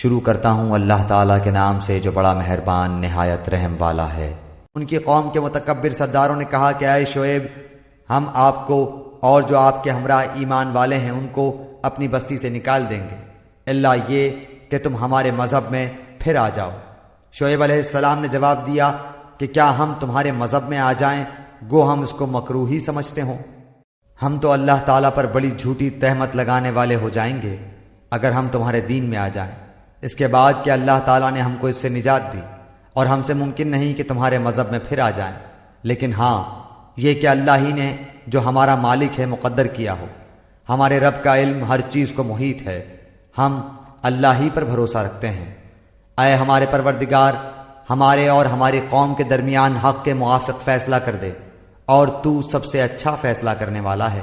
شروع کرتا ہوں اللہ تعالیٰ کے نام سے جو بڑا مہربان نہایت رحم والا ہے۔ ان کی قوم کے متکبر سرداروں نے کہا کہ اے شعیب، ہم آپ کو اور جو آپ کے ہمراہ ایمان والے ہیں ان کو اپنی بستی سے نکال دیں گے، الا یہ کہ تم ہمارے مذہب میں پھر آ جاؤ۔ شعیب علیہ السلام نے جواب دیا کہ کیا ہم تمہارے مذہب میں آ جائیں گو ہم اس کو مکروہی سمجھتے ہوں؟ ہم تو اللہ تعالیٰ پر بڑی جھوٹی تہمت لگانے والے ہو جائیں گے اگر ہم تمہارے دین میں آ جائیں، اس کے بعد کہ اللہ تعالیٰ نے ہم کو اس سے نجات دی، اور ہم سے ممکن نہیں کہ تمہارے مذہب میں پھر آ جائیں، لیکن ہاں یہ کہ اللہ ہی نے جو ہمارا مالک ہے مقدر کیا ہو۔ ہمارے رب کا علم ہر چیز کو محیط ہے، ہم اللہ ہی پر بھروسہ رکھتے ہیں۔ اے ہمارے پروردگار، ہمارے اور ہماری قوم کے درمیان حق کے موافق فیصلہ کر دے، اور تو سب سے اچھا فیصلہ کرنے والا ہے۔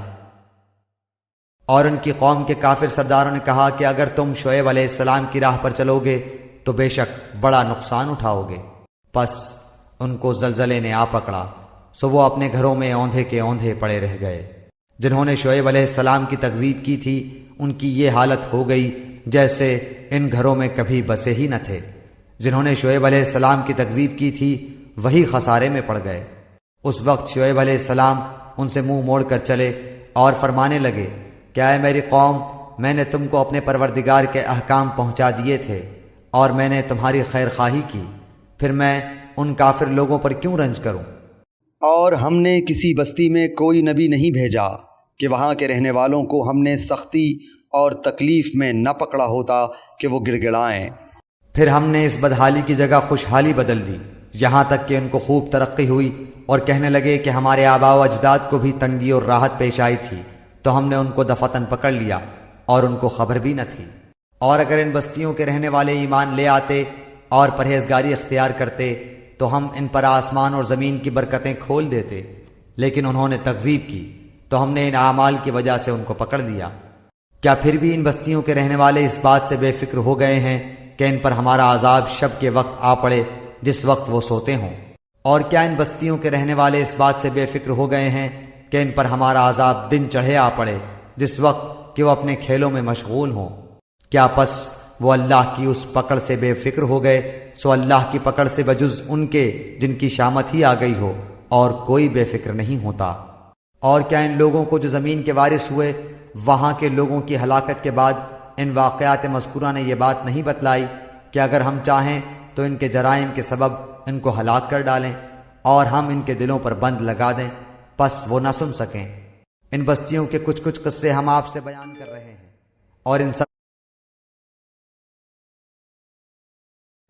اور ان کی قوم کے کافر سرداروں نے کہا کہ اگر تم شعیب علیہ السلام کی راہ پر چلو گے تو بے شک بڑا نقصان اٹھاؤ گے۔ پس ان کو زلزلے نے آ پکڑا، سو وہ اپنے گھروں میں اوندھے کے اوندھے پڑے رہ گئے۔ جنہوں نے شعیب علیہ السلام کی تکذیب کی تھی ان کی یہ حالت ہو گئی جیسے ان گھروں میں کبھی بسے ہی نہ تھے۔ جنہوں نے شعیب علیہ السلام کی تکذیب کی تھی وہی خسارے میں پڑ گئے۔ اس وقت شعیب علیہ السلام ان سے منہ موڑ کر چلے اور فرمانے لگے کہ اے میری قوم، میں نے تم کو اپنے پروردگار کے احکام پہنچا دیے تھے اور میں نے تمہاری خیر خواہی کی، پھر میں ان کافر لوگوں پر کیوں رنج کروں؟ اور ہم نے کسی بستی میں کوئی نبی نہیں بھیجا کہ وہاں کے رہنے والوں کو ہم نے سختی اور تکلیف میں نہ پکڑا ہوتا کہ وہ گڑ گڑائیں۔ پھر ہم نے اس بدحالی کی جگہ خوشحالی بدل دی، یہاں تک کہ ان کو خوب ترقی ہوئی اور کہنے لگے کہ ہمارے آباء و اجداد کو بھی تنگی اور راحت پیش آئی تھی، تو ہم نے ان کو دفتن پکڑ لیا اور ان کو خبر بھی نہ تھی۔ اور اگر ان بستیوں کے رہنے والے ایمان لے آتے اور پرہیزگاری اختیار کرتے تو ہم ان پر آسمان اور زمین کی برکتیں کھول دیتے، لیکن انہوں نے تکذیب کی تو ہم نے ان اعمال کی وجہ سے ان کو پکڑ لیا۔ کیا پھر بھی ان بستیوں کے رہنے والے اس بات سے بے فکر ہو گئے ہیں کہ ان پر ہمارا عذاب شب کے وقت آ پڑے جس وقت وہ سوتے ہوں؟ اور کیا ان بستیوں کے رہنے والے اس بات سے بے فکر ہو گئے ہیں کہ ان پر ہمارا عذاب دن چڑھے آ پڑے جس وقت کہ وہ اپنے کھیلوں میں مشغول ہوں؟ کیا پس وہ اللہ کی اس پکڑ سے بے فکر ہو گئے؟ سو اللہ کی پکڑ سے بجز ان کے جن کی شامت ہی آ گئی ہو اور کوئی بے فکر نہیں ہوتا۔ اور کیا ان لوگوں کو جو زمین کے وارث ہوئے وہاں کے لوگوں کی ہلاکت کے بعد ان واقعات مذکورہ نے یہ بات نہیں بتلائی کہ اگر ہم چاہیں تو ان کے جرائم کے سبب ان کو ہلاک کر ڈالیں اور ہم ان کے دلوں پر بند لگا دیں، پس وہ نہ سن سکیں؟ ان بستیوں کے کچھ قصے ہم آپ سے بیان کر رہے ہیں، اور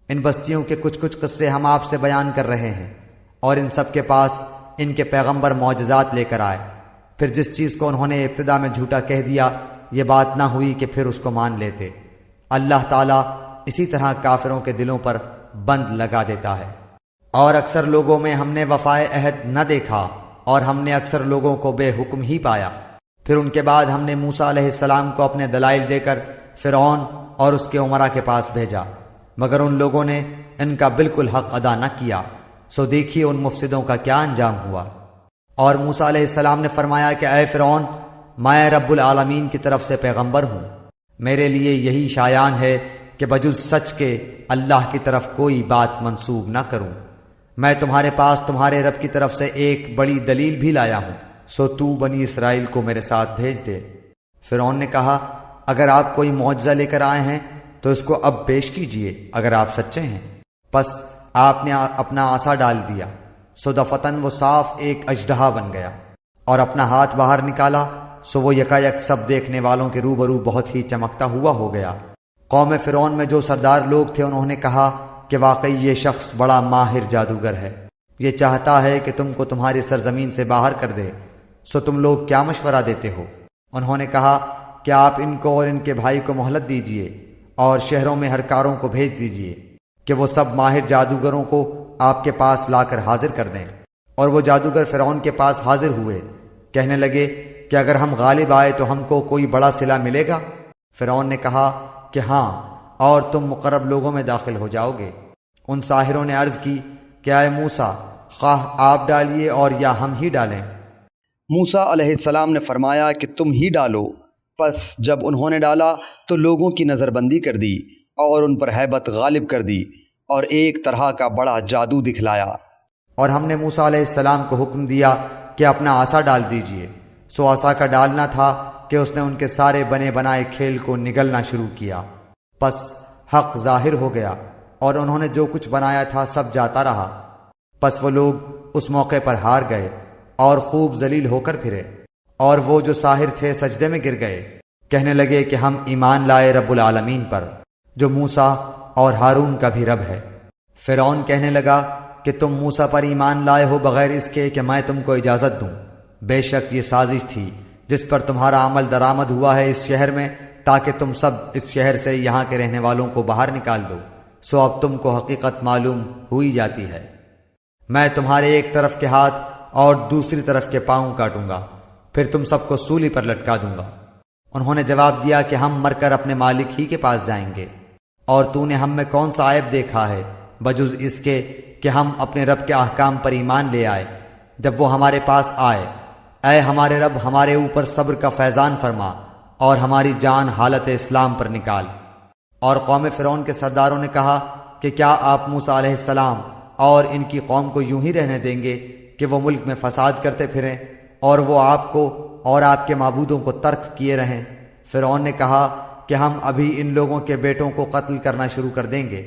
ان بستیوں کے کچھ قصے ہم آپ سے بیان کر رہے ہیں، اور ان سب کے پاس ان کے پیغمبر معجزات لے کر آئے، پھر جس چیز کو انہوں نے ابتدا میں جھوٹا کہہ دیا یہ بات نہ ہوئی کہ پھر اس کو مان لیتے۔ اللہ تعالیٰ اسی طرح کافروں کے دلوں پر بند لگا دیتا ہے۔ اور اکثر لوگوں میں ہم نے وفائے عہد نہ دیکھا، اور ہم نے اکثر لوگوں کو بے حکم ہی پایا۔ پھر ان کے بعد ہم نے موسیٰ علیہ السلام کو اپنے دلائل دے کر فرعون اور اس کے امراء کے پاس بھیجا، مگر ان لوگوں نے ان کا بالکل حق ادا نہ کیا، سو دیکھیے ان مفسدوں کا کیا انجام ہوا۔ اور موسیٰ علیہ السلام نے فرمایا کہ اے فرعون، میں رب العالمین کی طرف سے پیغمبر ہوں، میرے لیے یہی شایان ہے کہ بجز سچ کے اللہ کی طرف کوئی بات منسوب نہ کروں۔ میں تمہارے پاس تمہارے رب کی طرف سے ایک بڑی دلیل بھی لایا ہوں، سو تو بنی اسرائیل کو میرے ساتھ بھیج دے۔ فرعون نے کہا اگر آپ کوئی معجزہ لے کر آئے ہیں تو اس کو اب پیش کیجئے اگر آپ سچے ہیں۔ پس آپ نے اپنا عصا ڈال دیا، سو دفتن وہ صاف ایک اژدہا بن گیا، اور اپنا ہاتھ باہر نکالا سو وہ یکایک سب دیکھنے والوں کے روبرو بہت ہی چمکتا ہوا ہو گیا۔ قوم فرعون میں جو سردار لوگ تھے انہوں نے کہا کہ واقعی یہ شخص بڑا ماہر جادوگر ہے، یہ چاہتا ہے کہ تم کو تمہاری سرزمین سے باہر کر دے، سو تم لوگ کیا مشورہ دیتے ہو؟ انہوں نے کہا کہ آپ ان کو اور ان کے بھائی کو مہلت دیجئے اور شہروں میں ہر کاروں کو بھیج دیجئے کہ وہ سب ماہر جادوگروں کو آپ کے پاس لا کر حاضر کر دیں۔ اور وہ جادوگر فرعون کے پاس حاضر ہوئے، کہنے لگے کہ اگر ہم غالب آئے تو ہم کو کوئی بڑا صلہ ملے گا؟ فرعون نے کہا کہ ہاں، اور تم مقرب لوگوں میں داخل ہو جاؤ گے۔ ان ساحروں نے عرض کی کہ اے موسیٰ، خواہ آپ ڈالیے اور یا ہم ہی ڈالیں۔ موسیٰ علیہ السلام نے فرمایا کہ تم ہی ڈالو۔ پس جب انہوں نے ڈالا تو لوگوں کی نظر بندی کر دی اور ان پر ہیبت غالب کر دی اور ایک طرح کا بڑا جادو دکھلایا۔ اور ہم نے موسیٰ علیہ السلام کو حکم دیا کہ اپنا عصا ڈال دیجئے، سو عصا کا ڈالنا تھا کہ اس نے ان کے سارے بنے بنائے کھیل کو نگلنا شروع کیا، پس حق ظاہر ہو گیا اور انہوں نے جو کچھ بنایا تھا سب جاتا رہا۔ پس وہ لوگ اس موقع پر ہار گئے اور خوب ذلیل ہو کر پھرے، اور وہ جو ساحر تھے سجدے میں گر گئے، کہنے لگے کہ ہم ایمان لائے رب العالمین پر، جو موسیٰ اور ہارون کا بھی رب ہے۔ فرعون کہنے لگا کہ تم موسیٰ پر ایمان لائے ہو بغیر اس کے کہ میں تم کو اجازت دوں، بے شک یہ سازش تھی جس پر تمہارا عمل درآمد ہوا ہے اس شہر میں، تاکہ تم سب اس شہر سے یہاں کے رہنے والوں کو باہر نکال دو، سو اب تم کو حقیقت معلوم ہوئی جاتی ہے۔ میں تمہارے ایک طرف کے ہاتھ اور دوسری طرف کے پاؤں کاٹوں گا، پھر تم سب کو سولی پر لٹکا دوں گا۔ انہوں نے جواب دیا کہ ہم مر کر اپنے مالک ہی کے پاس جائیں گے، اور تو نے ہم میں کون سا عیب دیکھا ہے بجز اس کے کہ ہم اپنے رب کے احکام پر ایمان لے آئے جب وہ ہمارے پاس آئے۔ اے ہمارے رب، ہمارے اوپر صبر کا فیضان فرما اور ہماری جان حالت اسلام پر نکال۔ اور قوم فرعون کے سرداروں نے کہا کہ کیا آپ موسیٰ علیہ السلام اور ان کی قوم کو یوں ہی رہنے دیں گے کہ وہ ملک میں فساد کرتے پھریں اور وہ آپ کو اور آپ کے معبودوں کو ترک کیے رہیں؟ فرعون نے کہا کہ ہم ابھی ان لوگوں کے بیٹوں کو قتل کرنا شروع کر دیں گے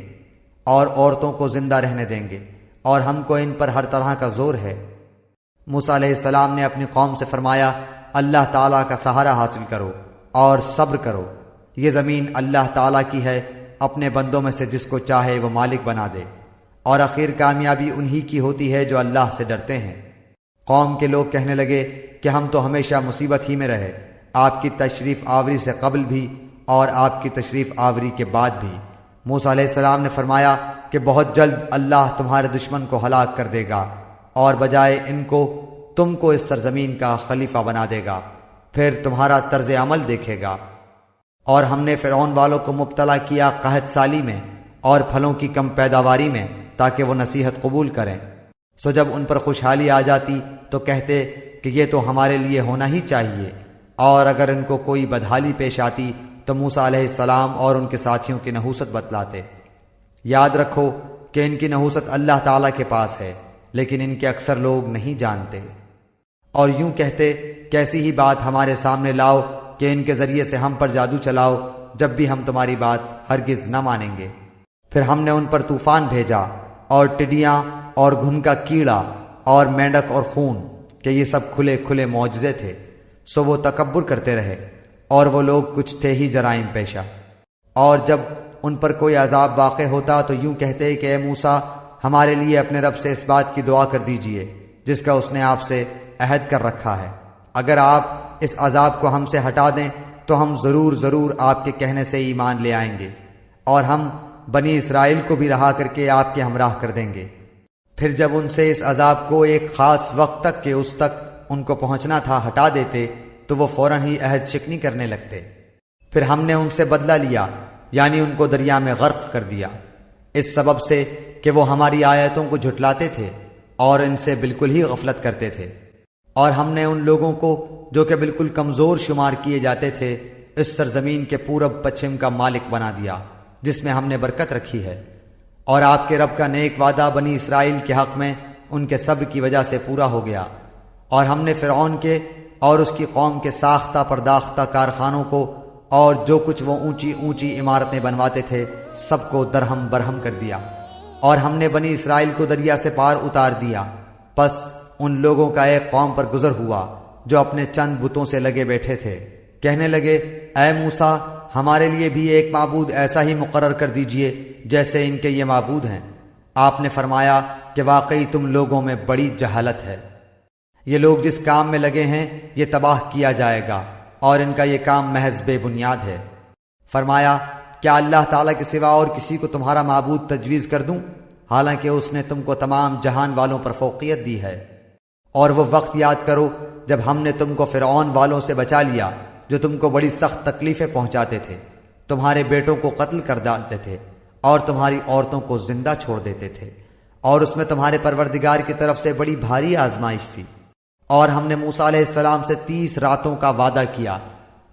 اور عورتوں کو زندہ رہنے دیں گے، اور ہم کو ان پر ہر طرح کا زور ہے۔ موسیٰ علیہ السلام نے اپنی قوم سے فرمایا، اللہ تعالیٰ کا سہارا حاصل کرو اور صبر کرو، یہ زمین اللہ تعالیٰ کی ہے، اپنے بندوں میں سے جس کو چاہے وہ مالک بنا دے، اور آخر کامیابی انہی کی ہوتی ہے جو اللہ سے ڈرتے ہیں۔ قوم کے لوگ کہنے لگے کہ ہم تو ہمیشہ مصیبت ہی میں رہے، آپ کی تشریف آوری سے قبل بھی اور آپ کی تشریف آوری کے بعد بھی۔ موسیٰ علیہ السلام نے فرمایا کہ بہت جلد اللہ تمہارے دشمن کو ہلاک کر دے گا اور بجائے ان کو تم کو اس سرزمین کا خلیفہ بنا دے گا، پھر تمہارا طرز عمل دیکھے گا۔ اور ہم نے فرعون والوں کو مبتلا کیا قحط سالی میں اور پھلوں کی کم پیداواری میں تاکہ وہ نصیحت قبول کریں، سو جب ان پر خوشحالی آ جاتی تو کہتے کہ یہ تو ہمارے لیے ہونا ہی چاہیے، اور اگر ان کو کوئی بدحالی پیش آتی تو موسیٰ علیہ السلام اور ان کے ساتھیوں کی نحوست بتلاتے۔ یاد رکھو کہ ان کی نحوست اللہ تعالیٰ کے پاس ہے، لیکن ان کے اکثر لوگ نہیں جانتے۔ اور یوں کہتے کہ ایسی ہی بات ہمارے سامنے لاؤ کہ ان کے ذریعے سے ہم پر جادو چلاؤ، جب بھی ہم تمہاری بات ہرگز نہ مانیں گے۔ پھر ہم نے ان پر طوفان بھیجا اور ٹڈیاں اور گھن کا کیڑا اور مینڈک اور خون، کہ یہ سب کھلے کھلے معجزے تھے، سو وہ تکبر کرتے رہے، اور وہ لوگ کچھ تھے ہی جرائم پیشہ۔ اور جب ان پر کوئی عذاب واقع ہوتا تو یوں کہتے کہ اے موسیٰ، ہمارے لیے اپنے رب سے اس بات کی دعا کر دیجئے جس کا اس نے آپ سے عہد کر رکھا ہے، اگر آپ اس عذاب کو ہم سے ہٹا دیں تو ہم ضرور آپ کے کہنے سے ایمان لے آئیں گے، اور ہم بنی اسرائیل کو بھی رہا کر کے آپ کے ہمراہ کر دیں گے۔ پھر جب ان سے اس عذاب کو ایک خاص وقت تک کہ اس تک ان کو پہنچنا تھا ہٹا دیتے تو وہ فوراً ہی عہد شکنی کرنے لگتے۔ پھر ہم نے ان سے بدلہ لیا، یعنی ان کو دریا میں غرق کر دیا، اس سبب سے کہ وہ ہماری آیتوں کو جھٹلاتے تھے اور ان سے بالکل ہی غفلت کرتے تھے۔ اور ہم نے ان لوگوں کو جو کہ بالکل کمزور شمار کیے جاتے تھے اس سرزمین کے پورب پچھم کا مالک بنا دیا جس میں ہم نے برکت رکھی ہے، اور آپ کے رب کا نیک وعدہ بنی اسرائیل کے حق میں ان کے صبر کی وجہ سے پورا ہو گیا۔ اور ہم نے فرعون کے اور اس کی قوم کے ساختہ پرداختہ کارخانوں کو اور جو کچھ وہ اونچی اونچی عمارتیں بنواتے تھے سب کو درہم برہم کر دیا، اور ہم نے بنی اسرائیل کو دریا سے پار اتار دیا۔ پس ان لوگوں کا ایک قوم پر گزر ہوا جو اپنے چند بتوں سے لگے بیٹھے تھے، کہنے لگے اے موسیٰ، ہمارے لیے بھی ایک معبود ایسا ہی مقرر کر دیجئے جیسے ان کے یہ معبود ہیں۔ آپ نے فرمایا کہ واقعی تم لوگوں میں بڑی جہالت ہے، یہ لوگ جس کام میں لگے ہیں یہ تباہ کیا جائے گا، اور ان کا یہ کام محض بے بنیاد ہے۔ فرمایا کیا اللہ تعالیٰ کے سوا اور کسی کو تمہارا معبود تجویز کر دوں، حالانکہ اس نے تم کو تمام جہان والوں پر فوقیت دی ہے۔ اور وہ وقت یاد کرو جب ہم نے تم کو فرعون والوں سے بچا لیا جو تم کو بڑی سخت تکلیفیں پہنچاتے تھے، تمہارے بیٹوں کو قتل کر ڈالتے تھے اور تمہاری عورتوں کو زندہ چھوڑ دیتے تھے، اور اس میں تمہارے پروردگار کی طرف سے بڑی بھاری آزمائش تھی۔ اور ہم نے موسیٰ علیہ السلام سے 30 راتوں کا وعدہ کیا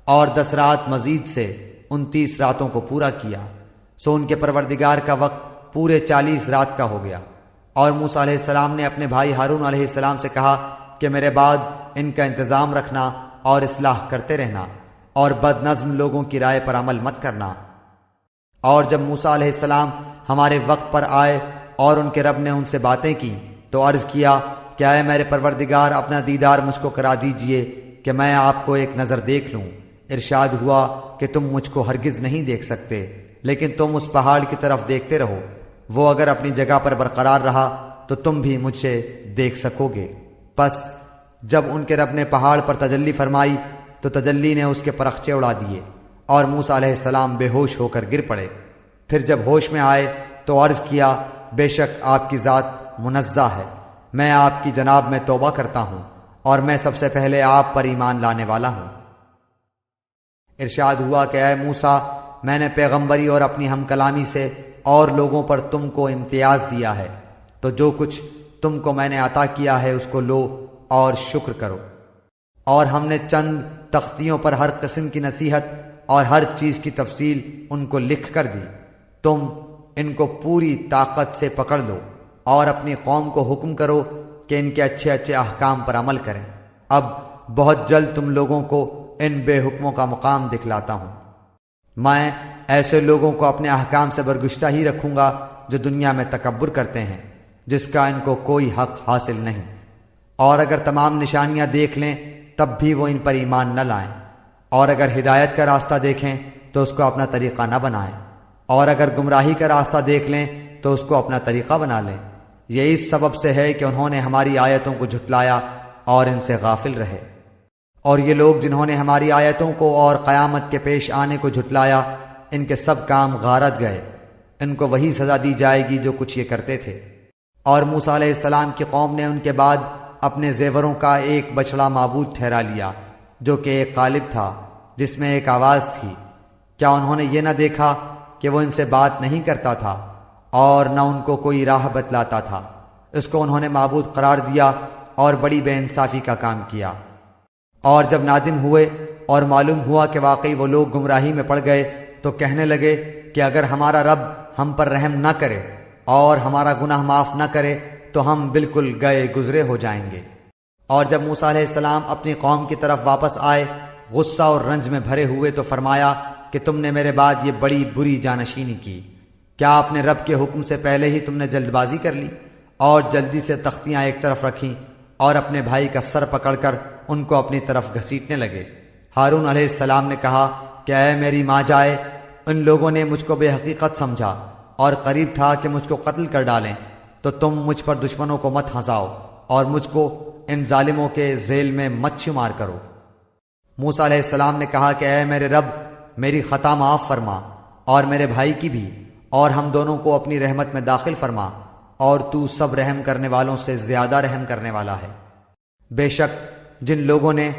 اور 10 رات مزید سے 29 راتوں کو پورا کیا، سو ان کے پروردگار کا وقت پورے 40 رات کا ہو گیا۔ اور موسیٰ علیہ السلام نے اپنے بھائی ہارون علیہ السلام سے کہا کہ میرے بعد ان کا انتظام رکھنا اور اصلاح کرتے رہنا، اور بد نظم لوگوں کی رائے پر عمل مت کرنا۔ اور جب موسیٰ علیہ السلام ہمارے وقت پر آئے اور ان کے رب نے ان سے باتیں کی تو عرض کیا کہ اے میرے پروردگار، اپنا دیدار مجھ کو کرا دیجئے کہ میں آپ کو ایک نظر دیکھ لوں۔ ارشاد ہوا کہ تم مجھ کو ہرگز نہیں دیکھ سکتے، لیکن تم اس پہاڑ کی طرف دیکھتے رہو، وہ اگر اپنی جگہ پر برقرار رہا تو تم بھی مجھ سے دیکھ سکو گے۔ پس جب ان کے رب نے پہاڑ پر تجلی فرمائی تو تجلی نے اس کے پرخچے اڑا دیے اور موسیٰ علیہ السلام بے ہوش ہو کر گر پڑے۔ پھر جب ہوش میں آئے تو عرض کیا بے شک آپ کی ذات منزہ ہے، میں آپ کی جناب میں توبہ کرتا ہوں اور میں سب سے پہلے آپ پر ایمان لانے والا ہوں۔ ارشاد ہوا کہ اے موسیٰ، میں نے پیغمبری اور اپنی ہم کلامی سے اور لوگوں پر تم کو امتیاز دیا ہے، تو جو کچھ تم کو میں نے عطا کیا ہے اس کو لو اور شکر کرو۔ اور ہم نے چند تختیوں پر ہر قسم کی نصیحت اور ہر چیز کی تفصیل ان کو لکھ کر دی، تم ان کو پوری طاقت سے پکڑ لو اور اپنی قوم کو حکم کرو کہ ان کے اچھے اچھے احکام پر عمل کریں۔ اب بہت جلد تم لوگوں کو ان بے حکموں کا مقام دکھلاتا ہوں۔ میں ایسے لوگوں کو اپنے احکام سے برگشتہ ہی رکھوں گا جو دنیا میں تکبر کرتے ہیں، جس کا ان کو کوئی حق حاصل نہیں، اور اگر تمام نشانیاں دیکھ لیں تب بھی وہ ان پر ایمان نہ لائیں، اور اگر ہدایت کا راستہ دیکھیں تو اس کو اپنا طریقہ نہ بنائیں، اور اگر گمراہی کا راستہ دیکھ لیں تو اس کو اپنا طریقہ بنا لیں۔ یہ اس سبب سے ہے کہ انہوں نے ہماری آیتوں کو جھٹلایا اور ان سے غافل رہے۔ اور یہ لوگ جنہوں نے ہماری آیتوں کو اور قیامت کے پیش آنے کو جھٹلایا، ان کے سب کام غارت گئے، ان کو وہی سزا دی جائے گی جو کچھ یہ کرتے تھے۔ اور موسیٰ علیہ السلام کی قوم نے ان کے بعد اپنے زیوروں کا ایک بچڑا معبود ٹھہرا لیا جو کہ ایک قالب تھا جس میں ایک آواز تھی۔ کیا انہوں نے یہ نہ دیکھا کہ وہ ان سے بات نہیں کرتا تھا اور نہ ان کو کوئی راہ بتلاتا تھا؟ اس کو انہوں نے معبود قرار دیا اور بڑی بے انصافی کا کام کیا۔ اور جب نادم ہوئے اور معلوم ہوا کہ واقعی وہ لوگ گمراہی میں پڑ گئے تو کہنے لگے کہ اگر ہمارا رب ہم پر رحم نہ کرے اور ہمارا گناہ معاف نہ کرے تو ہم بالکل گئے گزرے ہو جائیں گے۔ اور جب موسیٰ علیہ السلام اپنی قوم کی طرف واپس آئے غصہ اور رنج میں بھرے ہوئے تو فرمایا کہ تم نے میرے بعد یہ بڑی بری جانشینی کی، کیا اپنے رب کے حکم سے پہلے ہی تم نے جلد بازی کر لی اور جلدی سے تختیاں ایک طرف رکھیں اور اپنے بھائی کا سر پکڑ کر ان کو اپنی طرف گھسیٹنے لگے؟ ہارون علیہ السلام نے کہا کہ اے میری ماں جائے، ان لوگوں نے مجھ کو بے حقیقت سمجھا اور قریب تھا کہ مجھ کو قتل کر ڈالیں، تو تم مجھ پر دشمنوں کو مت ہنساؤ اور مجھ کو ان ظالموں کے ذیل میں مت شمار کرو۔ موسیٰ علیہ السلام نے کہا کہ اے میرے رب، میری خطا معاف فرما اور میرے بھائی کی بھی، اور ہم دونوں کو اپنی رحمت میں داخل فرما، اور تو سب رحم کرنے والوں سے زیادہ رحم کرنے والا ہے۔ بے شک جن لوگوں نے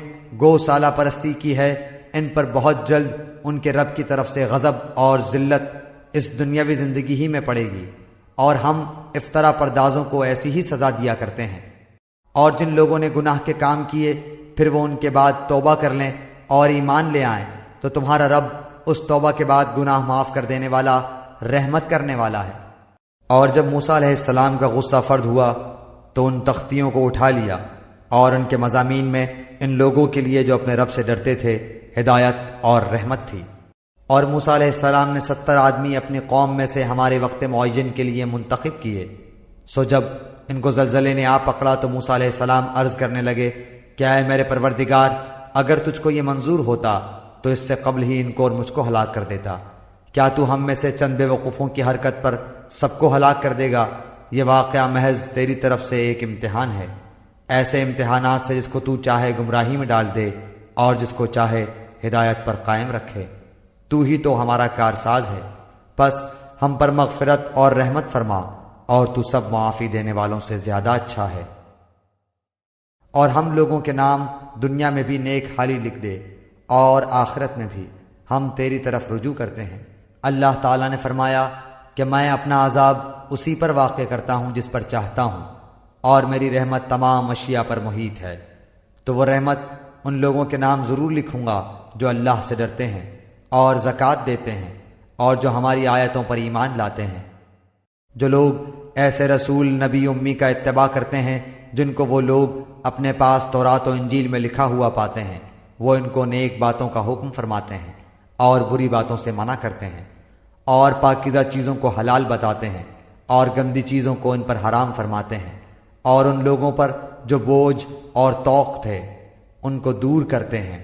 گو سالہ پرستی کی ہے ان پر بہت جلد ان کے رب کی طرف سے غضب اور ذلت اس دنیاوی زندگی ہی میں پڑے گی، اور ہم افطرا پردازوں کو ایسی ہی سزا دیا کرتے ہیں۔ اور جن لوگوں نے گناہ کے کام کیے پھر وہ ان کے بعد توبہ کر لیں اور ایمان لے آئیں تو تمہارا رب اس توبہ کے بعد گناہ معاف کر دینے والا، رحمت کرنے والا ہے۔ اور جب موسیٰ علیہ السلام کا غصہ فرد ہوا تو ان تختیوں کو اٹھا لیا، اور ان کے مضامین میں ان لوگوں کے لیے جو اپنے رب سے ڈرتے تھے ہدایت اور رحمت تھی۔ اور موسیٰ علیہ السلام نے 70 آدمی اپنی قوم میں سے ہمارے وقت معین کے لیے منتخب کیے۔ سو جب ان کو زلزلے نے آ پکڑا تو موسیٰ علیہ السلام عرض کرنے لگے کہ اے میرے پروردگار، اگر تجھ کو یہ منظور ہوتا تو اس سے قبل ہی ان کو اور مجھ کو ہلاک کر دیتا۔ کیا تو ہم میں سے چند بے وقوفوں کی حرکت پر سب کو ہلاک کر دے گا؟ یہ واقعہ محض تیری طرف سے ایک امتحان ہے، ایسے امتحانات سے جس کو تو چاہے گمراہی میں ڈال دے اور جس کو چاہے ہدایت پر قائم رکھے۔ تو ہی تو ہمارا کارساز ہے، پس ہم پر مغفرت اور رحمت فرما، اور تو سب معافی دینے والوں سے زیادہ اچھا ہے۔ اور ہم لوگوں کے نام دنیا میں بھی نیک حالی لکھ دے اور آخرت میں بھی ہم تیری طرف رجوع کرتے ہیں۔ اللہ تعالیٰ نے فرمایا کہ میں اپنا عذاب اسی پر واقع کرتا ہوں جس پر چاہتا ہوں، اور میری رحمت تمام اشیاء پر محیط ہے۔ تو وہ رحمت ان لوگوں کے نام ضرور لکھوں گا جو اللہ سے ڈرتے ہیں اور زکوٰۃ دیتے ہیں اور جو ہماری آیتوں پر ایمان لاتے ہیں۔ جو لوگ ایسے رسول نبی امی کا اتباع کرتے ہیں جن کو وہ لوگ اپنے پاس تورات و انجیل میں لکھا ہوا پاتے ہیں، وہ ان کو نیک باتوں کا حکم فرماتے ہیں اور بری باتوں سے منع کرتے ہیں، اور پاکیزہ چیزوں کو حلال بتاتے ہیں اور گندی چیزوں کو ان پر حرام فرماتے ہیں، اور ان لوگوں پر جو بوجھ اور توق تھے ان کو دور کرتے ہیں۔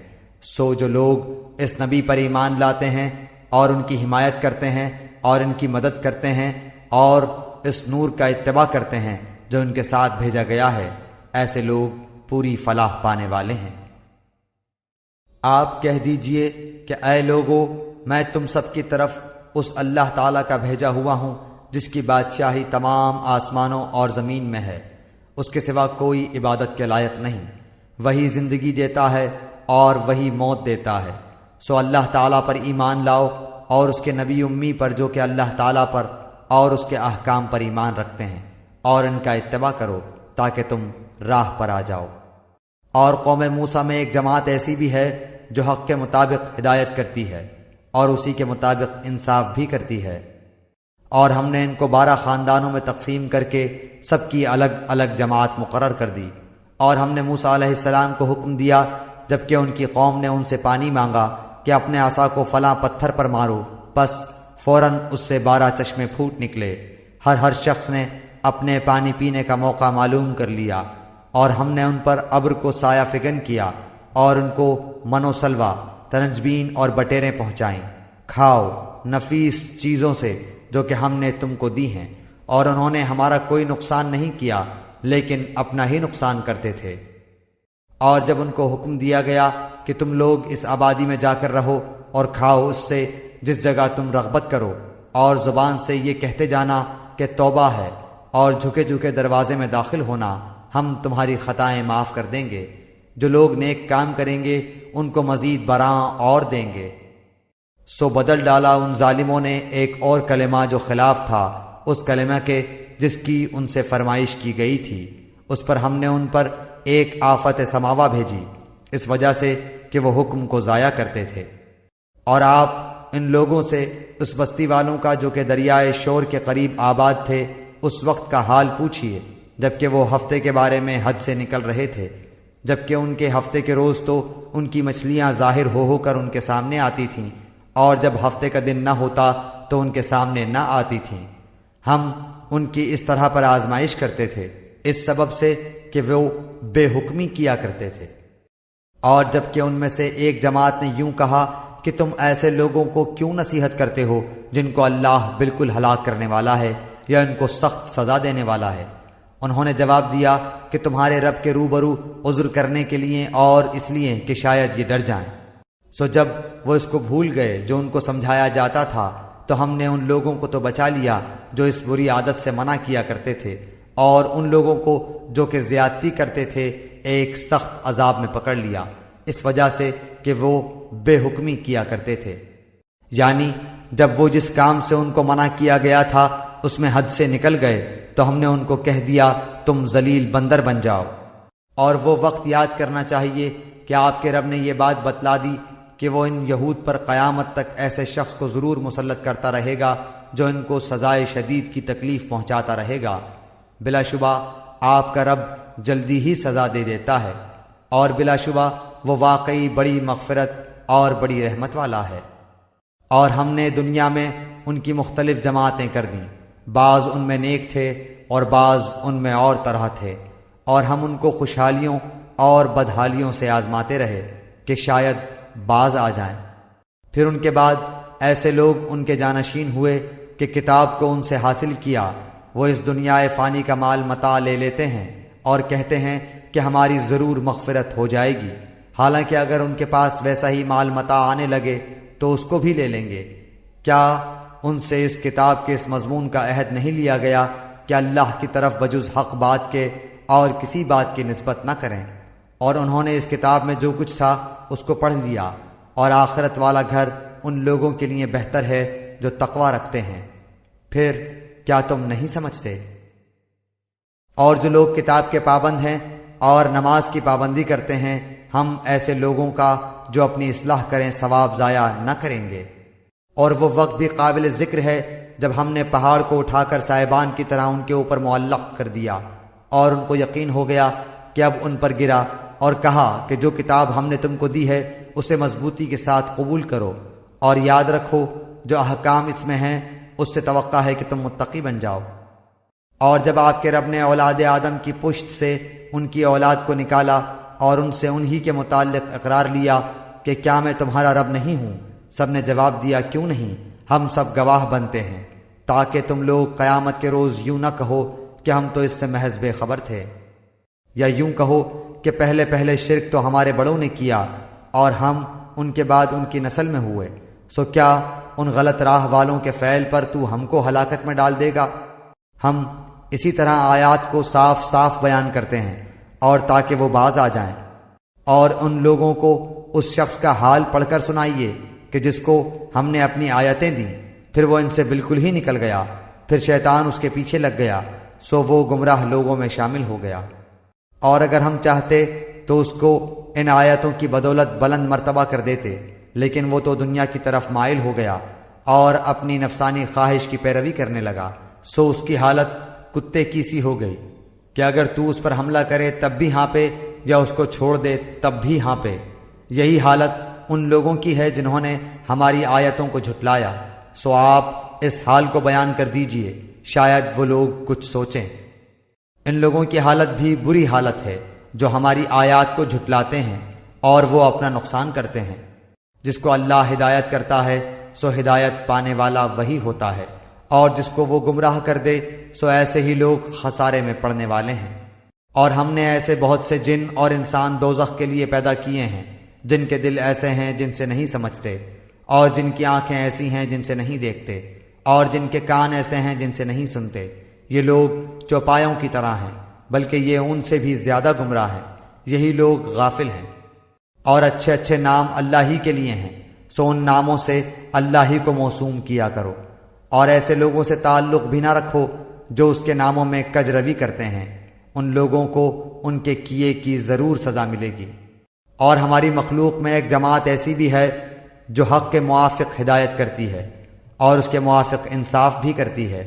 سو جو لوگ اس نبی پر ایمان لاتے ہیں اور ان کی حمایت کرتے ہیں اور ان کی مدد کرتے ہیں اور اس نور کا اتباع کرتے ہیں جو ان کے ساتھ بھیجا گیا ہے، ایسے لوگ پوری فلاح پانے والے ہیں۔ آپ کہہ دیجئے کہ اے لوگو، میں تم سب کی طرف اس اللہ تعالیٰ کا بھیجا ہوا ہوں جس کی بادشاہی تمام آسمانوں اور زمین میں ہے، اس کے سوا کوئی عبادت کے لائق نہیں۔ وہی زندگی دیتا ہے اور وہی موت دیتا ہے، سو اللہ تعالیٰ پر ایمان لاؤ اور اس کے نبی امی پر جو کہ اللہ تعالیٰ پر اور اس کے احکام پر ایمان رکھتے ہیں، اور ان کا اتباع کرو تاکہ تم راہ پر آ جاؤ۔ اور قوم موسیٰ میں ایک جماعت ایسی بھی ہے جو حق کے مطابق ہدایت کرتی ہے اور اسی کے مطابق انصاف بھی کرتی ہے، اور ہم نے ان کو 12 خاندانوں میں تقسیم کر کے سب کی الگ الگ جماعت مقرر کر دی۔ اور ہم نے موسیٰ علیہ السلام کو حکم دیا جبکہ ان کی قوم نے ان سے پانی مانگا کہ اپنے عصا کو فلاں پتھر پر مارو، بس فوراً اس سے 12 چشمے پھوٹ نکلے۔ ہر شخص نے اپنے پانی پینے کا موقع معلوم کر لیا، اور ہم نے ان پر ابر کو سایہ فگن کیا اور ان کو من و سلوہ، تنجبین اور بٹیریں پہنچائیں۔ کھاؤ نفیس چیزوں سے جو کہ ہم نے تم کو دی ہیں، اور انہوں نے ہمارا کوئی نقصان نہیں کیا لیکن اپنا ہی نقصان کرتے تھے۔ اور جب ان کو حکم دیا گیا کہ تم لوگ اس آبادی میں جا کر رہو اور کھاؤ اس سے جس جگہ تم رغبت کرو، اور زبان سے یہ کہتے جانا کہ توبہ ہے، اور جھکے جھکے دروازے میں داخل ہونا، ہم تمہاری خطائیں معاف کر دیں گے۔ جو لوگ نیک کام کریں گے ان کو مزید براں اور دیں گے۔ سو بدل ڈالا ان ظالموں نے ایک اور کلمہ جو خلاف تھا اس کلمہ کے جس کی ان سے فرمائش کی گئی تھی، اس پر ہم نے ان پر ایک آفت سماوا بھیجی، اس وجہ سے کہ وہ حکم کو ضائع کرتے تھے۔ اور آپ ان لوگوں سے اس بستی والوں کا جو کہ دریائے شور کے قریب آباد تھے اس وقت کا حال پوچھیے جبکہ وہ ہفتے کے بارے میں حد سے نکل رہے تھے، جبکہ ان کے ہفتے کے روز تو ان کی مچھلیاں ظاہر ہو کر ان کے سامنے آتی تھیں، اور جب ہفتے کا دن نہ ہوتا تو ان کے سامنے نہ آتی تھیں۔ ہم ان کی اس طرح پر آزمائش کرتے تھے اس سبب سے کہ وہ بے حکمی کیا کرتے تھے۔ اور جبکہ ان میں سے ایک جماعت نے یوں کہا کہ تم ایسے لوگوں کو کیوں نصیحت کرتے ہو جن کو اللہ بالکل ہلاک کرنے والا ہے یا ان کو سخت سزا دینے والا ہے؟ انہوں نے جواب دیا کہ تمہارے رب کے روبرو عذر کرنے کے لیے اور اس لیے کہ شاید یہ ڈر جائیں۔ سو جب وہ اس کو بھول گئے جو ان کو سمجھایا جاتا تھا تو ہم نے ان لوگوں کو تو بچا لیا جو اس بری عادت سے منع کیا کرتے تھے، اور ان لوگوں کو جو کہ زیادتی کرتے تھے ایک سخت عذاب میں پکڑ لیا، اس وجہ سے کہ وہ بے حکمی کیا کرتے تھے۔ یعنی جب وہ جس کام سے ان کو منع کیا گیا تھا اس میں حد سے نکل گئے تو ہم نے ان کو کہہ دیا تم ذلیل بندر بن جاؤ۔ اور وہ وقت یاد کرنا چاہیے کہ آپ کے رب نے یہ بات بتلا دی کہ وہ ان یہود پر قیامت تک ایسے شخص کو ضرور مسلط کرتا رہے گا جو ان کو سزائے شدید کی تکلیف پہنچاتا رہے گا۔ بلا شبہ آپ کا رب جلدی ہی سزا دے دیتا ہے، اور بلا شبہ وہ واقعی بڑی مغفرت اور بڑی رحمت والا ہے۔ اور ہم نے دنیا میں ان کی مختلف جماعتیں کر دیں، بعض ان میں نیک تھے اور بعض ان میں اور طرح تھے، اور ہم ان کو خوشحالیوں اور بدحالیوں سے آزماتے رہے کہ شاید باز آ جائیں۔ پھر ان کے بعد ایسے لوگ ان کے جانشین ہوئے کہ کتاب کو ان سے حاصل کیا، وہ اس دنیا فانی کا مال متاع لے لیتے ہیں اور کہتے ہیں کہ ہماری ضرور مغفرت ہو جائے گی، حالانکہ اگر ان کے پاس ویسا ہی مال متاع آنے لگے تو اس کو بھی لے لیں گے۔ کیا ان سے اس کتاب کے اس مضمون کا عہد نہیں لیا گیا کہ اللہ کی طرف بجز حق بات کے اور کسی بات کی نسبت نہ کریں؟ اور انہوں نے اس کتاب میں جو کچھ تھا اس کو پڑھ لیا، اور آخرت والا گھر ان لوگوں کے لیے بہتر ہے جو تقوی رکھتے ہیں۔ پھر کیا تم نہیں سمجھتے؟ اور جو لوگ کتاب کے پابند ہیں اور نماز کی پابندی کرتے ہیں، ہم ایسے لوگوں کا جو اپنی اصلاح کریں ثواب ضائع نہ کریں گے۔ اور وہ وقت بھی قابل ذکر ہے جب ہم نے پہاڑ کو اٹھا کر سائبان کی طرح ان کے اوپر معلق کر دیا، اور ان کو یقین ہو گیا کہ اب ان پر گرا، اور کہا کہ جو کتاب ہم نے تم کو دی ہے اسے مضبوطی کے ساتھ قبول کرو، اور یاد رکھو جو احکام اس میں ہیں اس سے توقع ہے کہ تم متقی بن جاؤ۔ اور جب آپ کے رب نے اولاد آدم کی پشت سے ان کی اولاد کو نکالا اور ان سے انہی کے متعلق اقرار لیا کہ کیا میں تمہارا رب نہیں ہوں، سب نے جواب دیا کیوں نہیں، ہم سب گواہ بنتے ہیں، تاکہ تم لوگ قیامت کے روز یوں نہ کہو کہ ہم تو اس سے محض بے خبر تھے، یا یوں کہو کہ پہلے پہلے شرک تو ہمارے بڑوں نے کیا اور ہم ان کے بعد ان کی نسل میں ہوئے، سو کیا ان غلط راہ والوں کے فعل پر تو ہم کو ہلاکت میں ڈال دے گا۔ ہم اسی طرح آیات کو صاف صاف بیان کرتے ہیں اور تاکہ وہ باز آ جائیں، اور ان لوگوں کو اس شخص کا حال پڑھ کر سنائیے کہ جس کو ہم نے اپنی آیتیں دیں، پھر وہ ان سے بالکل ہی نکل گیا، پھر شیطان اس کے پیچھے لگ گیا، سو وہ گمراہ لوگوں میں شامل ہو گیا۔ اور اگر ہم چاہتے تو اس کو ان آیتوں کی بدولت بلند مرتبہ کر دیتے، لیکن وہ تو دنیا کی طرف مائل ہو گیا اور اپنی نفسانی خواہش کی پیروی کرنے لگا، سو اس کی حالت کتے کی سی ہو گئی کہ اگر تو اس پر حملہ کرے تب بھی ہانپے، یا اس کو چھوڑ دے تب بھی ہانپے۔ یہی حالت ان لوگوں کی ہے جنہوں نے ہماری آیتوں کو جھٹلایا، سو آپ اس حال کو بیان کر دیجئے، شاید وہ لوگ کچھ سوچیں۔ ان لوگوں کی حالت بھی بری حالت ہے جو ہماری آیات کو جھٹلاتے ہیں اور وہ اپنا نقصان کرتے ہیں۔ جس کو اللہ ہدایت کرتا ہے سو ہدایت پانے والا وہی ہوتا ہے، اور جس کو وہ گمراہ کر دے سو ایسے ہی لوگ خسارے میں پڑنے والے ہیں۔ اور ہم نے ایسے بہت سے جن اور انسان دوزخ کے لیے پیدا کیے ہیں جن کے دل ایسے ہیں جن سے نہیں سمجھتے، اور جن کی آنکھیں ایسی ہیں جن سے نہیں دیکھتے، اور جن کے کان ایسے ہیں جن سے نہیں سنتے۔ یہ لوگ چوپایوں کی طرح ہیں، بلکہ یہ ان سے بھی زیادہ گمراہ ہیں۔ یہی لوگ غافل ہیں۔ اور اچھے اچھے نام اللہ ہی کے لیے ہیں، سو ان ناموں سے اللہ ہی کو موسوم کیا کرو، اور ایسے لوگوں سے تعلق بھی نہ رکھو جو اس کے ناموں میں کج روی کرتے ہیں، ان لوگوں کو ان کے کیے کی ضرور سزا ملے گی۔ اور ہماری مخلوق میں ایک جماعت ایسی بھی ہے جو حق کے موافق ہدایت کرتی ہے اور اس کے موافق انصاف بھی کرتی ہے،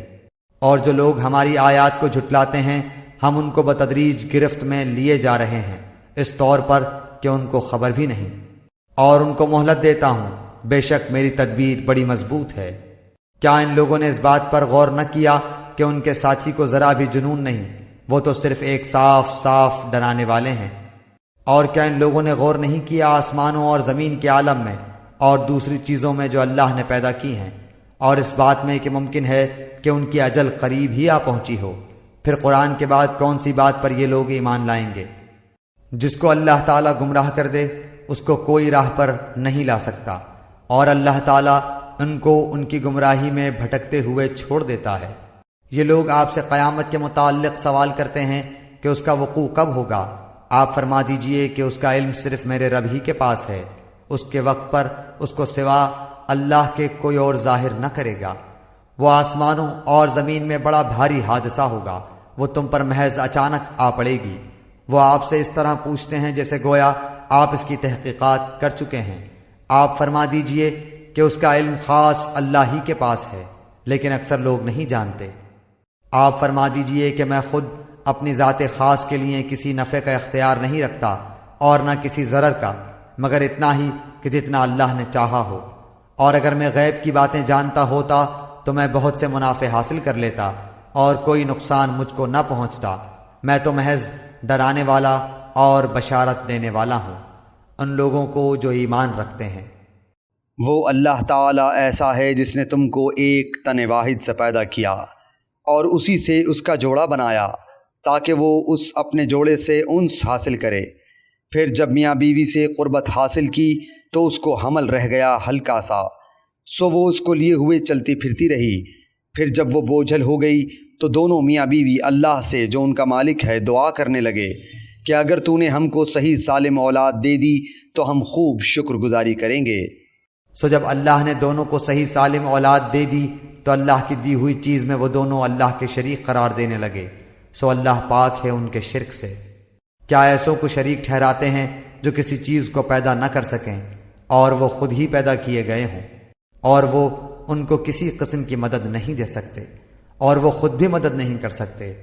اور جو لوگ ہماری آیات کو جھٹلاتے ہیں ہم ان کو بتدریج گرفت میں لیے جا رہے ہیں، اس طور پر کہ ان کو خبر بھی نہیں، اور ان کو مہلت دیتا ہوں، بے شک میری تدبیر بڑی مضبوط ہے۔ کیا ان لوگوں نے اس بات پر غور نہ کیا کہ ان کے ساتھی کو ذرا بھی جنون نہیں، وہ تو صرف ایک صاف صاف ڈرانے والے ہیں؟ اور کیا ان لوگوں نے غور نہیں کیا آسمانوں اور زمین کے عالم میں اور دوسری چیزوں میں جو اللہ نے پیدا کی ہیں، اور اس بات میں کہ ممکن ہے کہ ان کی اجل قریب ہی آ پہنچی ہو؟ پھر قرآن کے بعد کون سی بات پر یہ لوگ ایمان لائیں گے؟ جس کو اللہ تعالیٰ گمراہ کر دے اس کو کوئی راہ پر نہیں لا سکتا، اور اللہ تعالیٰ ان کو ان کی گمراہی میں بھٹکتے ہوئے چھوڑ دیتا ہے۔ یہ لوگ آپ سے قیامت کے متعلق سوال کرتے ہیں کہ اس کا وقوع کب ہوگا؟ آپ فرما دیجئے کہ اس کا علم صرف میرے رب ہی کے پاس ہے، اس کے وقت پر اس کو سوا اللہ کے کوئی اور ظاہر نہ کرے گا۔ وہ آسمانوں اور زمین میں بڑا بھاری حادثہ ہوگا، وہ تم پر محض اچانک آ پڑے گی۔ وہ آپ سے اس طرح پوچھتے ہیں جیسے گویا آپ اس کی تحقیقات کر چکے ہیں۔ آپ فرما دیجئے کہ اس کا علم خاص اللہ ہی کے پاس ہے، لیکن اکثر لوگ نہیں جانتے۔ آپ فرما دیجئے کہ میں خود اپنی ذات خاص کے لیے کسی نفع کا اختیار نہیں رکھتا اور نہ کسی ضرر کا، مگر اتنا ہی کہ جتنا اللہ نے چاہا ہو، اور اگر میں غیب کی باتیں جانتا ہوتا تو میں بہت سے منافع حاصل کر لیتا اور کوئی نقصان مجھ کو نہ پہنچتا۔ میں تو محض ڈرانے والا اور بشارت دینے والا ہوں ان لوگوں کو جو ایمان رکھتے ہیں۔ وہ اللہ تعالیٰ ایسا ہے جس نے تم کو ایک تن واحد سے پیدا کیا اور اسی سے اس کا جوڑا بنایا تاکہ وہ اس اپنے جوڑے سے انس حاصل کرے۔ پھر جب میاں بیوی سے قربت حاصل کی تو اس کو حمل رہ گیا ہلکا سا، سو وہ اس کو لیے ہوئے چلتی پھرتی رہی۔ پھر جب وہ بوجھل ہو گئی تو دونوں میاں بیوی اللہ سے جو ان کا مالک ہے دعا کرنے لگے کہ اگر تو نے ہم کو صحیح سالم اولاد دے دی تو ہم خوب شکر گزاری کریں گے۔ سو جب اللہ نے دونوں کو صحیح سالم اولاد دے دی تو اللہ کی دی ہوئی چیز میں وہ دونوں اللہ کے شریک قرار دینے لگے، سو اللہ پاک ہے ان کے شرک سے۔ کیا ایسوں کو شریک ٹھہراتے ہیں جو کسی چیز کو پیدا نہ کر سکیں اور وہ خود ہی پیدا کیے گئے ہوں؟ اور وہ ان کو کسی قسم کی مدد نہیں دے سکتے، اور وہ خود بھی مدد نہیں کر سکتے۔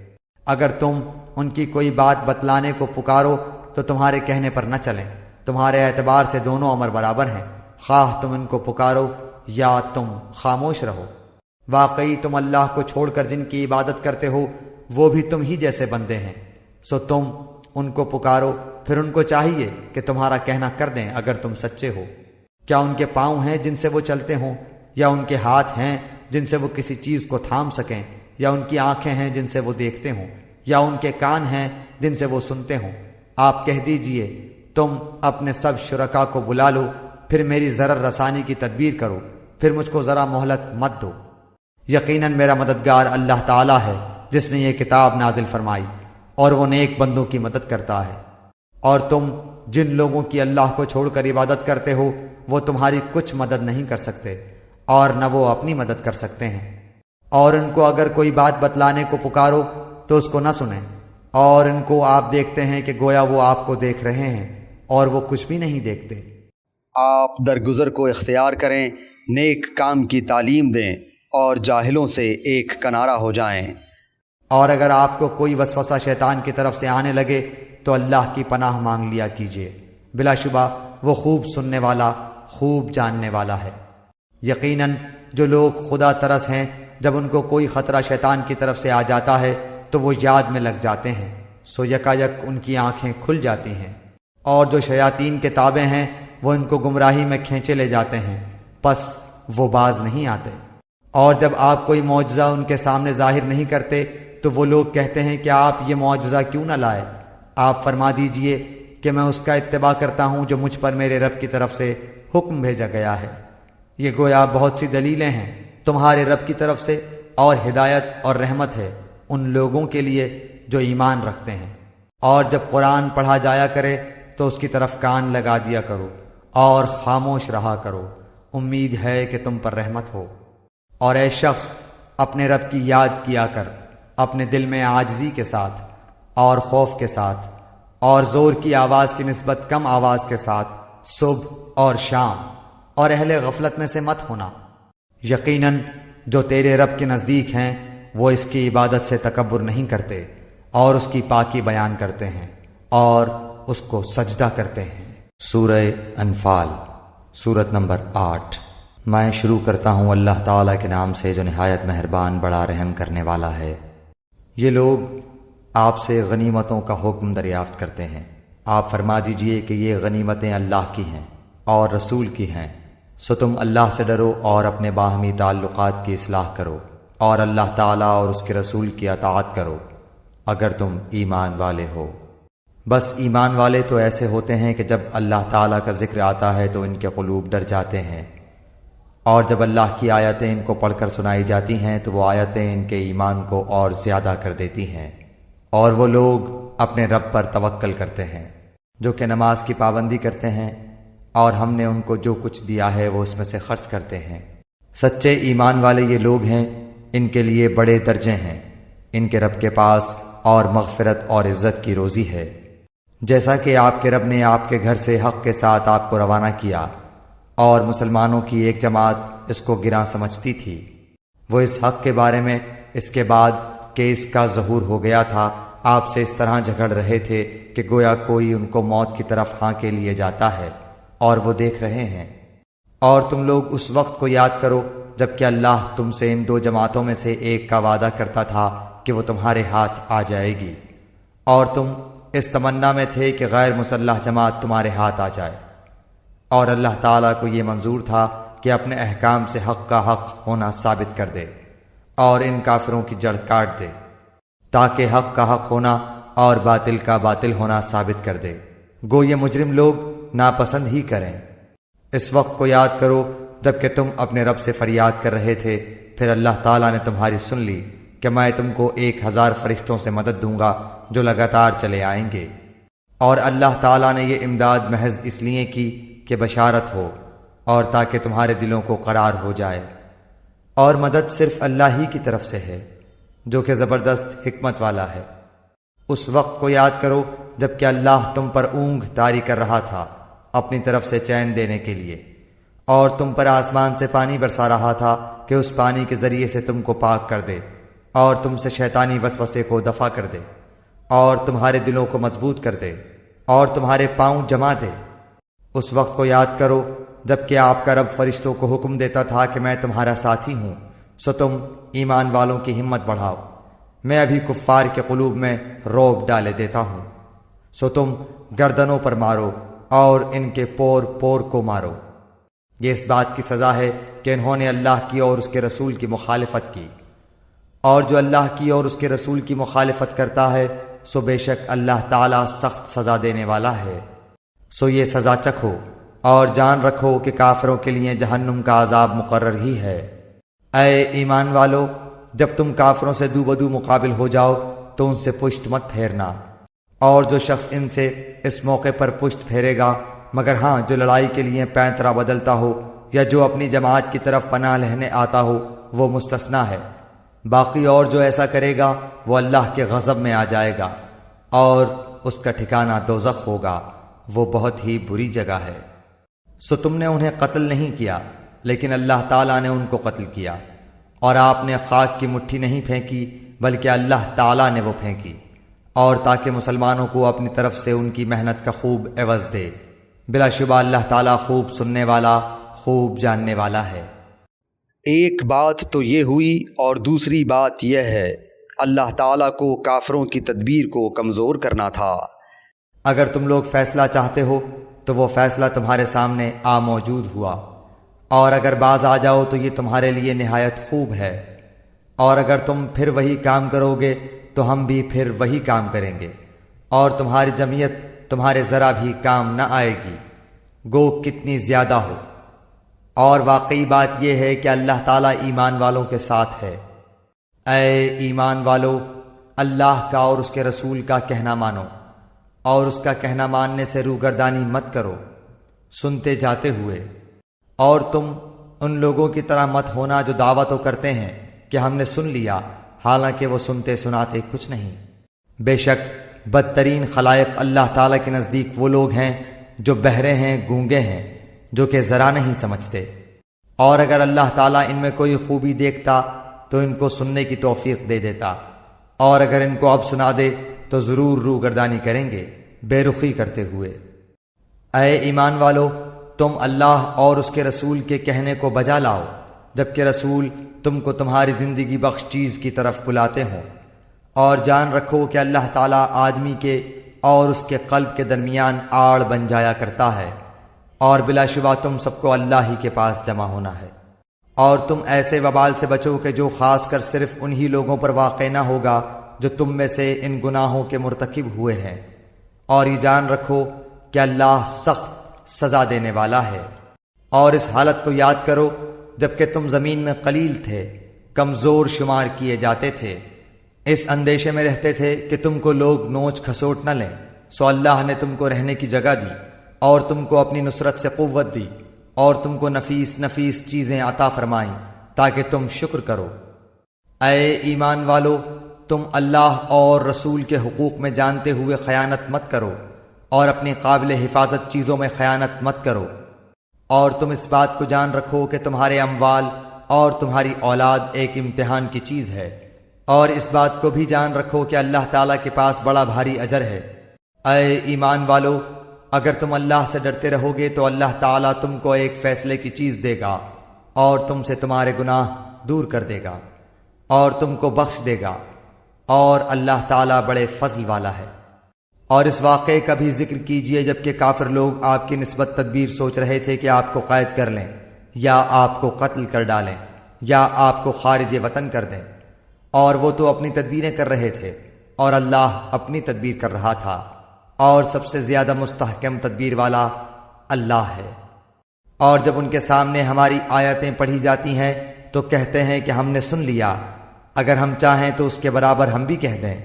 اگر تم ان کی کوئی بات بتلانے کو پکارو تو تمہارے کہنے پر نہ چلیں، تمہارے اعتبار سے دونوں امر برابر ہیں، خواہ تم ان کو پکارو یا تم خاموش رہو۔ واقعی تم اللہ کو چھوڑ کر جن کی عبادت کرتے ہو وہ بھی تم ہی جیسے بندے ہیں، سو تم ان کو پکارو، پھر ان کو چاہیے کہ تمہارا کہنا کر دیں اگر تم سچے ہو۔ کیا ان کے پاؤں ہیں جن سے وہ چلتے ہوں، یا ان کے ہاتھ ہیں جن سے وہ کسی چیز کو تھام سکیں، یا ان کی آنکھیں ہیں جن سے وہ دیکھتے ہوں، یا ان کے کان ہیں جن سے وہ سنتے ہوں؟ آپ کہہ دیجئے تم اپنے سب شرکا کو بلا لو، پھر میری ضرر رسانی کی تدبیر کرو، پھر مجھ کو ذرا مہلت مت دو۔ یقیناً میرا مددگار اللہ تعالیٰ ہے جس نے یہ کتاب نازل فرمائی، اور وہ نیک بندوں کی مدد کرتا ہے۔ اور تم جن لوگوں کی اللہ کو چھوڑ کر عبادت کرتے ہو وہ تمہاری کچھ مدد نہیں کر سکتے، اور نہ وہ اپنی مدد کر سکتے ہیں۔ اور ان کو اگر کوئی بات بتلانے کو پکارو تو اس کو نہ سنیں، اور ان کو آپ دیکھتے ہیں کہ گویا وہ آپ کو دیکھ رہے ہیں، اور وہ کچھ بھی نہیں دیکھتے۔ آپ درگزر کو اختیار کریں، نیک کام کی تعلیم دیں، اور جاہلوں سے ایک کنارہ ہو جائیں۔ اور اگر آپ کو کوئی وسوسہ شیطان کی طرف سے آنے لگے تو اللہ کی پناہ مانگ لیا کیجیے، بلا شبہ وہ خوب سننے والا، خوب جاننے والا ہے۔ یقیناً جو لوگ خدا ترس ہیں، جب ان کو کوئی خطرہ شیطان کی طرف سے آ جاتا ہے تو وہ یاد میں لگ جاتے ہیں، سو یکایک ان کی آنکھیں کھل جاتی ہیں۔ اور جو شیاطین کے تابع ہیں وہ ان کو گمراہی میں کھینچے لے جاتے ہیں، پس وہ باز نہیں آتے۔ اور جب آپ کوئی معجزہ ان کے سامنے ظاہر نہیں کرتے تو وہ لوگ کہتے ہیں کہ آپ یہ معجزہ کیوں نہ لائے؟ آپ فرما دیجئے کہ میں اس کا اتباع کرتا ہوں جو مجھ پر میرے رب کی طرف سے حکم بھیجا گیا ہے۔ یہ گویا بہت سی دلیلیں ہیں تمہارے رب کی طرف سے، اور ہدایت اور رحمت ہے ان لوگوں کے لیے جو ایمان رکھتے ہیں۔ اور جب قرآن پڑھا جایا کرے تو اس کی طرف کان لگا دیا کرو اور خاموش رہا کرو، امید ہے کہ تم پر رحمت ہو۔ اور اے شخص، اپنے رب کی یاد کیا کر اپنے دل میں عاجزی کے ساتھ اور خوف کے ساتھ، اور زور کی آواز کی نسبت کم آواز کے ساتھ، صبح اور شام، اور اہل غفلت میں سے مت ہونا۔ یقیناً جو تیرے رب کے نزدیک ہیں وہ اس کی عبادت سے تکبر نہیں کرتے، اور اس کی پاکی بیان کرتے ہیں اور اس کو سجدہ کرتے ہیں۔ سورہ انفال، سورت نمبر 8۔ میں شروع کرتا ہوں اللہ تعالیٰ کے نام سے جو نہایت مہربان بڑا رحم کرنے والا ہے۔ یہ لوگ آپ سے غنیمتوں کا حکم دریافت کرتے ہیں، آپ فرما دیجئے کہ یہ غنیمتیں اللہ کی ہیں اور رسول کی ہیں، سو تم اللہ سے ڈرو اور اپنے باہمی تعلقات کی اصلاح کرو، اور اللہ تعالیٰ اور اس کے رسول کی اطاعت کرو اگر تم ایمان والے ہو۔ بس ایمان والے تو ایسے ہوتے ہیں کہ جب اللہ تعالیٰ کا ذکر آتا ہے تو ان کے قلوب ڈر جاتے ہیں، اور جب اللہ کی آیتیں ان کو پڑھ کر سنائی جاتی ہیں تو وہ آیتیں ان کے ایمان کو اور زیادہ کر دیتی ہیں۔ اور وہ لوگ اپنے رب پر توکل کرتے ہیں جو کہ نماز کی پابندی کرتے ہیں، اور ہم نے ان کو جو کچھ دیا ہے وہ اس میں سے خرچ کرتے ہیں۔ سچے ایمان والے یہ لوگ ہیں، ان کے لیے بڑے درجے ہیں ان کے رب کے پاس، اور مغفرت اور عزت کی روزی ہے۔ جیسا کہ آپ کے رب نے آپ کے گھر سے حق کے ساتھ آپ کو روانہ کیا، اور مسلمانوں کی ایک جماعت اس کو گراں سمجھتی تھی، وہ اس حق کے بارے میں اس کے بعد کہ اس کا ظہور ہو گیا تھا آپ سے اس طرح جھگڑ رہے تھے کہ گویا کوئی ان کو موت کی طرف ہانکے لیے جاتا ہے، اور وہ دیکھ رہے ہیں۔ اور تم لوگ اس وقت کو یاد کرو جب کہ اللہ تم سے ان دو جماعتوں میں سے ایک کا وعدہ کرتا تھا کہ وہ تمہارے ہاتھ آ جائے گی، اور تم اس تمنا میں تھے کہ غیر مسلح جماعت تمہارے ہاتھ آ جائے، اور اللہ تعالیٰ کو یہ منظور تھا کہ اپنے احکام سے حق کا حق ہونا ثابت کر دے اور ان کافروں کی جڑ کاٹ دے، تاکہ حق کا حق ہونا اور باطل کا باطل ہونا ثابت کر دے، گو یہ مجرم لوگ ناپسند ہی کریں۔ اس وقت کو یاد کرو جب کہ تم اپنے رب سے فریاد کر رہے تھے، پھر اللہ تعالیٰ نے تمہاری سن لی کہ میں تم کو 1000 فرشتوں سے مدد دوں گا جو لگاتار چلے آئیں گے۔ اور اللہ تعالیٰ نے یہ امداد محض اس لیے کی کہ بشارت ہو اور تاکہ تمہارے دلوں کو قرار ہو جائے، اور مدد صرف اللہ ہی کی طرف سے ہے جو کہ زبردست حکمت والا ہے۔ اس وقت کو یاد کرو جب کہ اللہ تم پر اونگ طاری کر رہا تھا اپنی طرف سے چین دینے کے لیے، اور تم پر آسمان سے پانی برسا رہا تھا کہ اس پانی کے ذریعے سے تم کو پاک کر دے اور تم سے شیطانی وسوسے کو دفع کر دے اور تمہارے دلوں کو مضبوط کر دے اور تمہارے پاؤں جما دے۔ اس وقت کو یاد کرو جب کہ آپ کا رب فرشتوں کو حکم دیتا تھا کہ میں تمہارا ساتھی ہوں، سو تم ایمان والوں کی ہمت بڑھاؤ، میں ابھی کفار کے قلوب میں رعب ڈالے دیتا ہوں، سو تم گردنوں پر مارو اور ان کے پور پور کو مارو۔ یہ اس بات کی سزا ہے کہ انہوں نے اللہ کی اور اس کے رسول کی مخالفت کی، اور جو اللہ کی اور اس کے رسول کی مخالفت کرتا ہے سو بے شک اللہ تعالیٰ سخت سزا دینے والا ہے۔ سو یہ سزا چکھو اور جان رکھو کہ کافروں کے لیے جہنم کا عذاب مقرر ہی ہے۔ اے ایمان والو، جب تم کافروں سے دو بدو مقابل ہو جاؤ تو ان سے پشت مت پھیرنا، اور جو شخص ان سے اس موقع پر پشت پھیرے گا، مگر ہاں جو لڑائی کے لیے پینترا بدلتا ہو یا جو اپنی جماعت کی طرف پناہ لینے آتا ہو، وہ مستثنا ہے۔ باقی اور جو ایسا کرے گا وہ اللہ کے غضب میں آ جائے گا اور اس کا ٹھکانہ دوزخ ہوگا، وہ بہت ہی بری جگہ ہے۔ سو تم نے انہیں قتل نہیں کیا لیکن اللہ تعالیٰ نے ان کو قتل کیا، اور آپ نے خاک کی مٹھی نہیں پھینکی بلکہ اللہ تعالیٰ نے وہ پھینکی، اور تاکہ مسلمانوں کو اپنی طرف سے ان کی محنت کا خوب عوض دے۔ بلا شبہ اللہ تعالیٰ خوب سننے والا، خوب جاننے والا ہے۔ ایک بات تو یہ ہوئی اور دوسری بات یہ ہے اللہ تعالیٰ کو کافروں کی تدبیر کو کمزور کرنا تھا۔ اگر تم لوگ فیصلہ چاہتے ہو تو وہ فیصلہ تمہارے سامنے آ موجود ہوا، اور اگر باز آ جاؤ تو یہ تمہارے لیے نہایت خوب ہے، اور اگر تم پھر وہی کام کرو گے تو ہم بھی پھر وہی کام کریں گے، اور تمہاری جمعیت تمہارے ذرا بھی کام نہ آئے گی، گو کتنی زیادہ ہو۔ اور واقعی بات یہ ہے کہ اللہ تعالیٰ ایمان والوں کے ساتھ ہے۔ اے ایمان والو، اللہ کا اور اس کے رسول کا کہنا مانو، اور اس کا کہنا ماننے سے روگردانی مت کرو، سنتے جاتے ہوئے۔ اور تم ان لوگوں کی طرح مت ہونا جو دعویٰ تو کرتے ہیں کہ ہم نے سن لیا، حالانکہ وہ سنتے سناتے کچھ نہیں۔ بے شک بدترین خلائق اللہ تعالیٰ کے نزدیک وہ لوگ ہیں جو بہرے ہیں، گونگے ہیں، جو کہ ذرا نہیں سمجھتے۔ اور اگر اللہ تعالیٰ ان میں کوئی خوبی دیکھتا تو ان کو سننے کی توفیق دے دیتا، اور اگر ان کو اب سنا دے تو ضرور روگردانی کریں گے بے رخی کرتے ہوئے۔ اے ایمان والو، تم اللہ اور اس کے رسول کے کہنے کو بجا لاؤ جبکہ رسول تم کو تمہاری زندگی بخش چیز کی طرف بلاتے ہوں، اور جان رکھو کہ اللہ تعالیٰ آدمی کے اور اس کے قلب کے درمیان آڑ بن جایا کرتا ہے، اور بلا شبہ تم سب کو اللہ ہی کے پاس جمع ہونا ہے۔ اور تم ایسے وبال سے بچو کہ جو خاص کر صرف انہی لوگوں پر واقع نہ ہوگا جو تم میں سے ان گناہوں کے مرتکب ہوئے ہیں، اور یہ جان رکھو کہ اللہ سخت سزا دینے والا ہے۔ اور اس حالت کو یاد کرو جبکہ تم زمین میں قلیل تھے، کمزور شمار کیے جاتے تھے، اس اندیشے میں رہتے تھے کہ تم کو لوگ نوچ کھسوٹ نہ لیں، سو اللہ نے تم کو رہنے کی جگہ دی اور تم کو اپنی نصرت سے قوت دی، اور تم کو نفیس نفیس چیزیں عطا فرمائیں تاکہ تم شکر کرو۔ اے ایمان والو، تم اللہ اور رسول کے حقوق میں جانتے ہوئے خیانت مت کرو، اور اپنی قابل حفاظت چیزوں میں خیانت مت کرو، اور تم اس بات کو جان رکھو کہ تمہارے اموال اور تمہاری اولاد ایک امتحان کی چیز ہے، اور اس بات کو بھی جان رکھو کہ اللہ تعالیٰ کے پاس بڑا بھاری اجر ہے۔ اے ایمان والو، اگر تم اللہ سے ڈرتے رہو گے تو اللہ تعالیٰ تم کو ایک فیصلے کی چیز دے گا اور تم سے تمہارے گناہ دور کر دے گا اور تم کو بخش دے گا، اور اللہ تعالیٰ بڑے فضل والا ہے۔ اور اس واقعے کا بھی ذکر کیجئے جبکہ کافر لوگ آپ کی نسبت تدبیر سوچ رہے تھے کہ آپ کو قید کر لیں یا آپ کو قتل کر ڈالیں یا آپ کو خارج وطن کر دیں، اور وہ تو اپنی تدبیریں کر رہے تھے اور اللہ اپنی تدبیر کر رہا تھا، اور سب سے زیادہ مستحکم تدبیر والا اللہ ہے۔ اور جب ان کے سامنے ہماری آیتیں پڑھی جاتی ہیں تو کہتے ہیں کہ ہم نے سن لیا، اگر ہم چاہیں تو اس کے برابر ہم بھی کہہ دیں،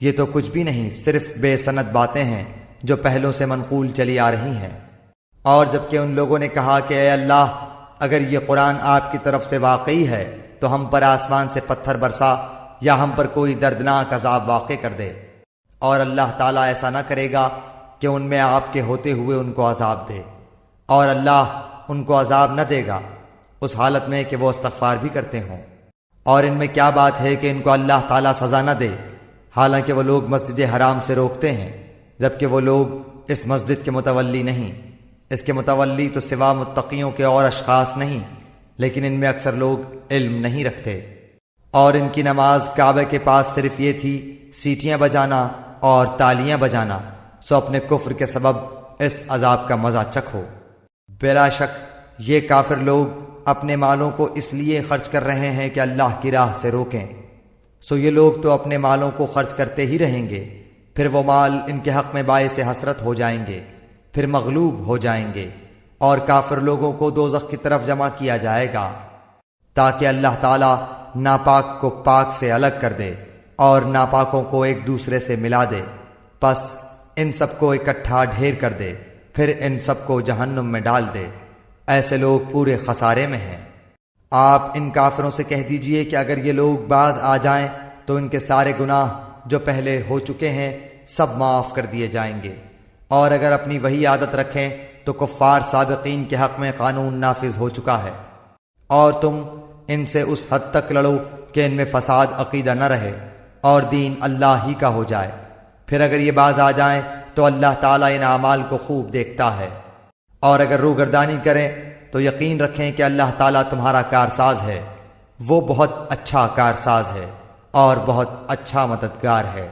یہ تو کچھ بھی نہیں، صرف بے سند باتیں ہیں جو پہلوں سے منقول چلی آ رہی ہیں۔ اور جبکہ ان لوگوں نے کہا کہ اے اللہ، اگر یہ قرآن آپ کی طرف سے واقعی ہے تو ہم پر آسمان سے پتھر برسا یا ہم پر کوئی دردناک عذاب واقع کر دے، اور اللہ تعالیٰ ایسا نہ کرے گا کہ ان میں آپ کے ہوتے ہوئے ان کو عذاب دے، اور اللہ ان کو عذاب نہ دے گا اس حالت میں کہ وہ استغفار بھی کرتے ہوں۔ اور ان میں کیا بات ہے کہ ان کو اللہ تعالیٰ سزا نہ دے، حالانکہ وہ لوگ مسجد حرام سے روکتے ہیں، جبکہ وہ لوگ اس مسجد کے متولی نہیں۔ اس کے متولی تو سوا متقیوں کے اور اشخاص نہیں، لیکن ان میں اکثر لوگ علم نہیں رکھتے۔ اور ان کی نماز کعبے کے پاس صرف یہ تھی سیٹیاں بجانا اور تالیاں بجانا، سو اپنے کفر کے سبب اس عذاب کا مزہ چکھو۔ بلا شک یہ کافر لوگ اپنے مالوں کو اس لیے خرچ کر رہے ہیں کہ اللہ کی راہ سے روکیں، سو یہ لوگ تو اپنے مالوں کو خرچ کرتے ہی رہیں گے، پھر وہ مال ان کے حق میں باعث حسرت ہو جائیں گے، پھر مغلوب ہو جائیں گے، اور کافر لوگوں کو دوزخ کی طرف جمع کیا جائے گا تاکہ اللہ تعالیٰ ناپاک کو پاک سے الگ کر دے اور ناپاکوں کو ایک دوسرے سے ملا دے، پس ان سب کو اکٹھا ڈھیر کر دے، پھر ان سب کو جہنم میں ڈال دے۔ ایسے لوگ پورے خسارے میں ہیں۔ آپ ان کافروں سے کہہ دیجئے کہ اگر یہ لوگ باز آ جائیں تو ان کے سارے گناہ جو پہلے ہو چکے ہیں سب معاف کر دیے جائیں گے، اور اگر اپنی وہی عادت رکھیں تو کفار سابقین کے حق میں قانون نافذ ہو چکا ہے، اور تم ان سے اس حد تک لڑو کہ ان میں فساد عقیدہ نہ رہے اور دین اللہ ہی کا ہو جائے۔ پھر اگر یہ باز آ جائیں تو اللہ تعالیٰ ان اعمال کو خوب دیکھتا ہے، اور اگر روگردانی کریں تو یقین رکھیں کہ اللہ تعالیٰ تمہارا کارساز ہے، وہ بہت اچھا کارساز ہے اور بہت اچھا مددگار ہے۔